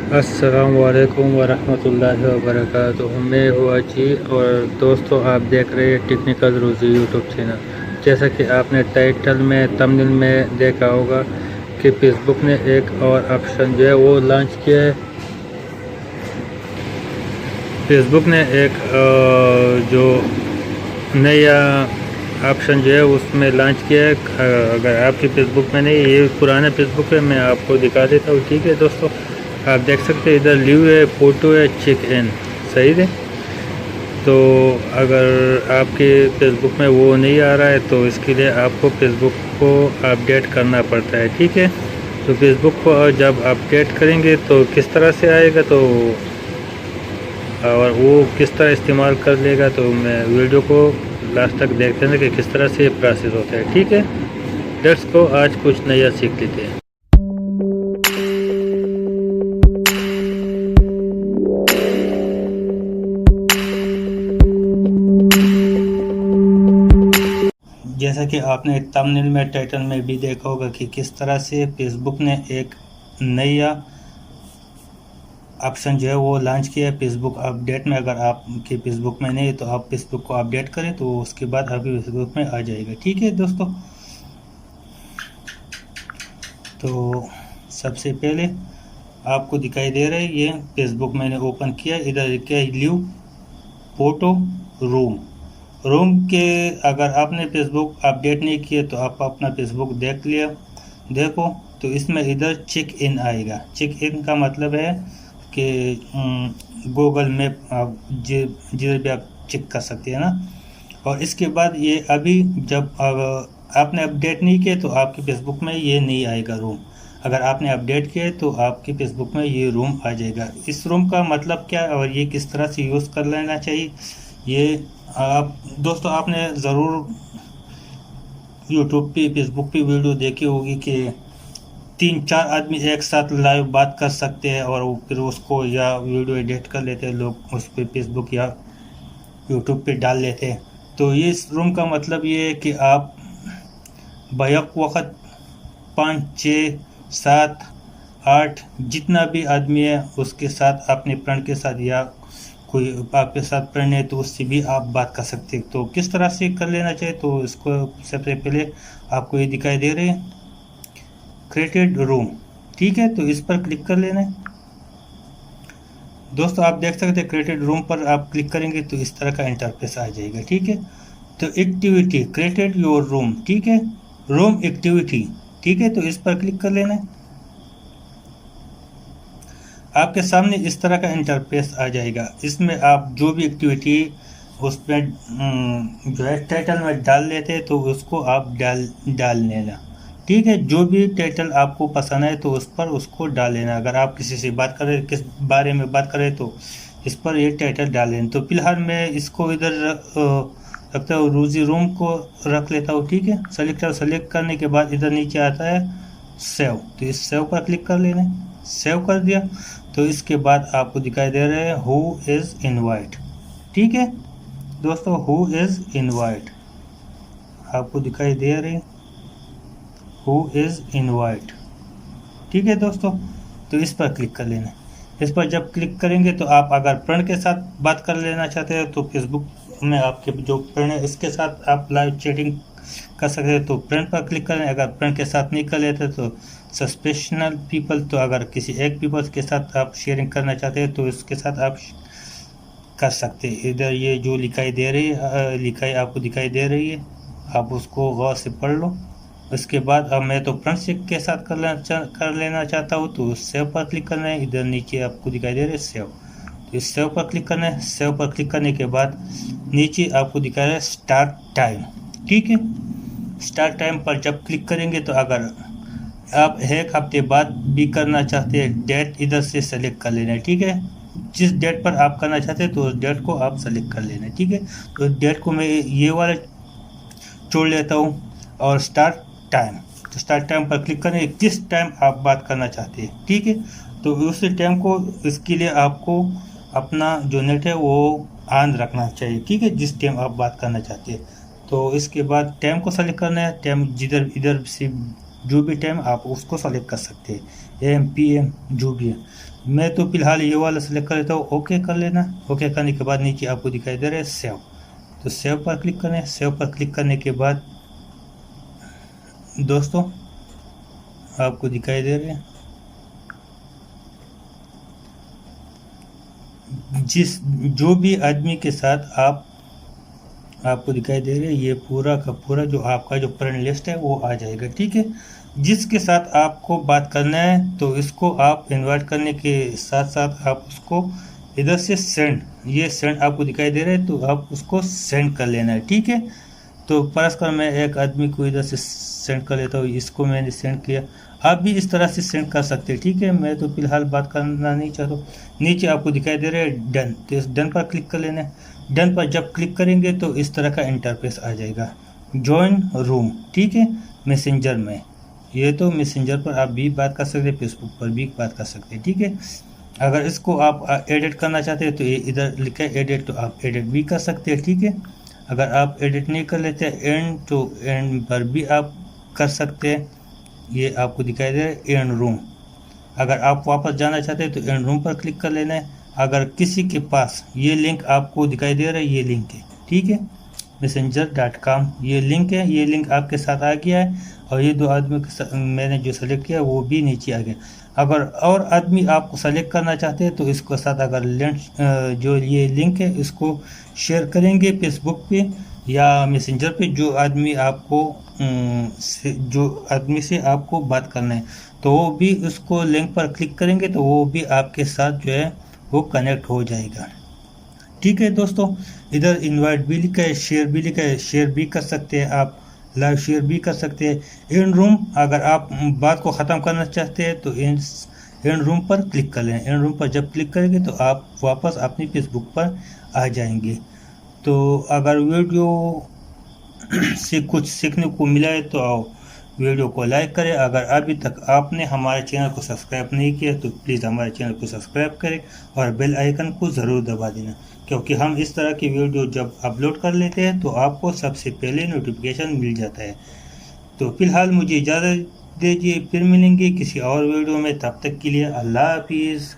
अस्सलामुअलैकुम वरहमतुल्लाहि वबरकातुहू। मैं हूँ अजी और दोस्तों आप देख रहे हैं टेक्निकल रोज़ी यूट्यूब चैनल। जैसा कि आपने टाइटल में थंबनेल में देखा होगा कि फेसबुक ने एक और ऑप्शन जो है वो लॉन्च किया है। फेसबुक ने एक जो नया ऑप्शन जो है उसमें लॉन्च किया है। अगर आपके फेसबुक में नहीं, ये पुराना फेसबुक है, मैं आपको दिखा देता हूँ। ठीक है दोस्तों, आप देख सकते हैं इधर लिव है, फ़ोटो है, चेक इन, सही है। तो अगर आपके फेसबुक में वो नहीं आ रहा है तो इसके लिए आपको फेसबुक को अपडेट करना पड़ता है। ठीक है, तो फेसबुक को जब अपडेट करेंगे तो किस तरह से आएगा, तो और वो किस तरह इस्तेमाल कर लेगा, तो मैं वीडियो को लास्ट तक देखते हैं कि किस तरह से ये प्रोसेस होता है। ठीक है, लेट्स को आज कुछ नया सीख लेते हैं। जैसा कि आपने थंबनेल में टाइटल में भी देखा होगा कि किस तरह से फेसबुक ने एक नया ऑप्शन जो है वो लॉन्च किया है फेसबुक अपडेट में। अगर आपके फेसबुक में नहीं तो आप फेसबुक को अपडेट करें तो उसके बाद आपके फेसबुक में आ जाएगा। ठीक है दोस्तों, तो सबसे पहले आपको दिखाई दे रहा है ये फेसबुक मैंने ओपन किया। इधर क्या लिव फोटो रूम के, अगर आपने फेसबुक अपडेट नहीं किया तो आप अपना फेसबुक देख लिया, देखो तो इसमें इधर चेक इन आएगा। चेक इन का मतलब है कि गूगल मैप आप जिधर भी आप चेक कर सकते हैं ना। और इसके बाद ये अभी जब आपने अपडेट नहीं किया तो आपके फेसबुक में ये नहीं आएगा रूम। अगर आपने अपडेट किया तो आपके फेसबुक में ये रूम आ जाएगा। इस रूम का मतलब क्या है और ये किस तरह से यूज़ कर लेना चाहिए, ये आप दोस्तों आपने ज़रूर यूट्यूब पे फेसबुक पे वीडियो देखी होगी कि 3-4 आदमी एक साथ लाइव बात कर सकते हैं और फिर उसको या वीडियो एडिट कर लेते हैं लोग, उस पर फेसबुक या यूट्यूब पे डाल लेते हैं। तो ये इस रूम का मतलब ये है कि आप बैक वक्त 5, 6, 7, 8 जितना भी आदमी है उसके साथ, अपने फ्रेंड के साथ या कोई आपके साथ फ्रेंड है तो उससे भी आप बात कर सकते हैं। तो किस तरह से कर लेना चाहिए, तो इसको सबसे पहले आपको ये दिखाई दे रहे हैं क्रिएटेड रूम। ठीक है, तो इस पर क्लिक कर लेना है। दोस्तों आप देख सकते हैं क्रिएटेड रूम पर आप क्लिक करेंगे तो इस तरह का इंटरफेस आ जाएगा। ठीक है, तो एक्टिविटी क्रिएटेड योर रूम, ठीक है, रूम एक्टिविटी, ठीक है, तो इस पर क्लिक कर लेना है। आपके सामने इस तरह का इंटरफेस आ जाएगा। इसमें आप जो भी एक्टिविटी उसमें जो है टाइटल में डाल लेते हैं तो उसको आप डाल लेना। ठीक है, जो भी टाइटल आपको पसंद है तो उस पर उसको डाल लेना। अगर आप किसी से बात कर रहे, किस बारे में बात कर रहे तो इस पर ये टाइटल डाल लेना। तो फिलहाल मैं इसको इधर रखता हूँ, रोजी रूम को रख लेता हूँ। ठीक है, सेलेक्ट करने के बाद इधर नीचे आता है सेव, तो इस सेव पर क्लिक कर लेना है। सेव कर दिया तो इसके बाद आपको दिखाई दे रहा है हु इज़ इनवाइट। ठीक है दोस्तों, हु इज़ इनवाइट आपको दिखाई दे रही, हु इज़ इनवाइट। ठीक है दोस्तों, तो इस पर क्लिक कर लेना। इस पर जब क्लिक करेंगे तो आप अगर फ्रेंड के साथ बात कर लेना चाहते हैं तो फेसबुक में आपके जो फ्रेंड है इसके साथ आप लाइव चैटिंग कर सकते हैं, तो फ्रेंड पर क्लिक करें। अगर फ्रेंड के साथ नहीं कर लेते तो सस्पेशनल पीपल, तो अगर किसी एक पीपल के साथ आप शेयरिंग करना चाहते हैं तो इसके साथ आप कर सकते हैं। इधर ये जो लिखाई दे रही है, लिखाई आपको दिखाई दे रही है, आप उसको गौर से पढ़ लो। उसके बाद अब मैं तो फ्रेंडशिप के साथ कर लेना चाहता हूँ तो सेव पर क्लिक करना है। इधर नीचे आपको दिखाई दे रहा है सेव, तो इस सेव पर क्लिक करना है। सेव पर क्लिक करने के बाद नीचे आपको दिखा रहा है स्टार्ट टाइम। ठीक है, स्टार्ट टाइम पर जब क्लिक करेंगे तो अगर आप 1 हफ्ते बाद भी करना चाहते हैं, डेट इधर से सेलेक्ट कर लेना है। ठीक है, जिस डेट पर आप करना चाहते हैं तो उस डेट को आप सेलेक्ट कर लेना है। ठीक है, तो डेट को मैं ये वाला छोड़ लेता हूँ और स्टार्ट टाइम, तो स्टार्ट टाइम पर क्लिक करें किस टाइम आप बात करना चाहते हैं। ठीक है, तो उस टाइम को, इसके लिए आपको अपना जो नेट है वो ऑन रखना चाहिए। ठीक है, जिस टाइम आप बात करना चाहते हैं, तो इसके बाद टाइम को सेलेक्ट करना है। टाइम जिधर इधर से जो भी टाइम आप उसको सेलेक्ट कर सकते हैं। AM PM जो भी है। मैं तो फिलहाल ये वाला सेलेक्ट कर लेता हूँ। ओके कर लेना। ओके करने के बाद नीचे आपको दिखाई दे रहा है सेव, तो सेव पर क्लिक करें। सेव पर क्लिक करने के बाद दोस्तों आपको दिखाई दे रहे हैं जो भी आदमी के साथ आपको दिखाई दे रहे हैं, ये पूरा का पूरा जो आपका जो फ्रेंड लिस्ट है वो आ जाएगा। ठीक है, जिसके साथ आपको बात करना है तो इसको आप इनवाइट करने के साथ साथ आप उसको इधर से सेंड, ये सेंड आपको दिखाई दे रहा है तो आप उसको सेंड कर लेना है। ठीक है, तो परस कर मैं एक आदमी को इधर से सेंड कर लेता हूँ, इसको मैंने सेंड किया। आप भी इस तरह से सेंड कर सकते हैं। ठीक है, मैं तो फिलहाल बात करना नहीं चाहता हूँ। नीचे आपको दिखाई दे रहा है डन, तो इस डन पर क्लिक कर लेना है। डन पर जब क्लिक करेंगे तो इस तरह का इंटरफेस आ जाएगा, जॉइन रूम। ठीक है, मैसेंजर में, ये तो मैसेंजर पर आप भी बात कर सकते हैं, फेसबुक पर भी बात कर सकते हैं। ठीक है, अगर इसको आप एडिट करना चाहते हैं तो ये इधर लिखा है एडिट, तो आप एडिट भी कर सकते हैं। ठीक है, अगर आप एडिट नहीं कर लेते एंड तो एंड पर भी आप कर सकते हैं। ये आपको दिखाई दे रहा है एंड रूम। अगर आप वापस जाना चाहते हैं तो एंड रूम पर क्लिक कर लेना है। अगर किसी के पास ये लिंक आपको दिखाई दे रहा है, ये लिंक है। ठीक है, messenger.com ये लिंक है, ये लिंक आपके साथ आ गया है और ये दो आदमी के साथ मैंने जो सेलेक्ट किया वो भी नीचे आ गया। अगर और आदमी आपको सेलेक्ट करना चाहते हैं तो इसके साथ अगर जो ये लिंक है इसको शेयर करेंगे फेसबुक पे या मैसेंजर पे, जो आदमी से आपको बात करना है तो वो भी उसको लिंक पर क्लिक करेंगे तो वो भी आपके साथ जो है वो कनेक्ट हो जाएगा। ठीक है दोस्तों, इधर इनवाइट भी लिखा है, शेयर भी लिखा है, शेयर भी कर सकते हैं आप, लाइव शेयर भी कर सकते हैं। एंड रूम, अगर आप बात को ख़त्म करना चाहते हैं तो एंड रूम पर क्लिक कर लें। एंड रूम पर जब क्लिक करेंगे तो आप वापस अपनी फेसबुक पर आ जाएंगे। तो अगर वीडियो से कुछ सीखने को मिला है तो आओ वीडियो को लाइक करें। अगर अभी तक आपने हमारे चैनल को सब्सक्राइब नहीं किया तो प्लीज़ हमारे चैनल को सब्सक्राइब करें और बेल आइकन को ज़रूर दबा देना, क्योंकि हम इस तरह की वीडियो जब अपलोड कर लेते हैं तो आपको सबसे पहले नोटिफिकेशन मिल जाता है। तो फिलहाल मुझे इजाज़त दीजिए, फिर मिलेंगे किसी और वीडियो में, तब तक के लिए अल्लाह हाफिज़।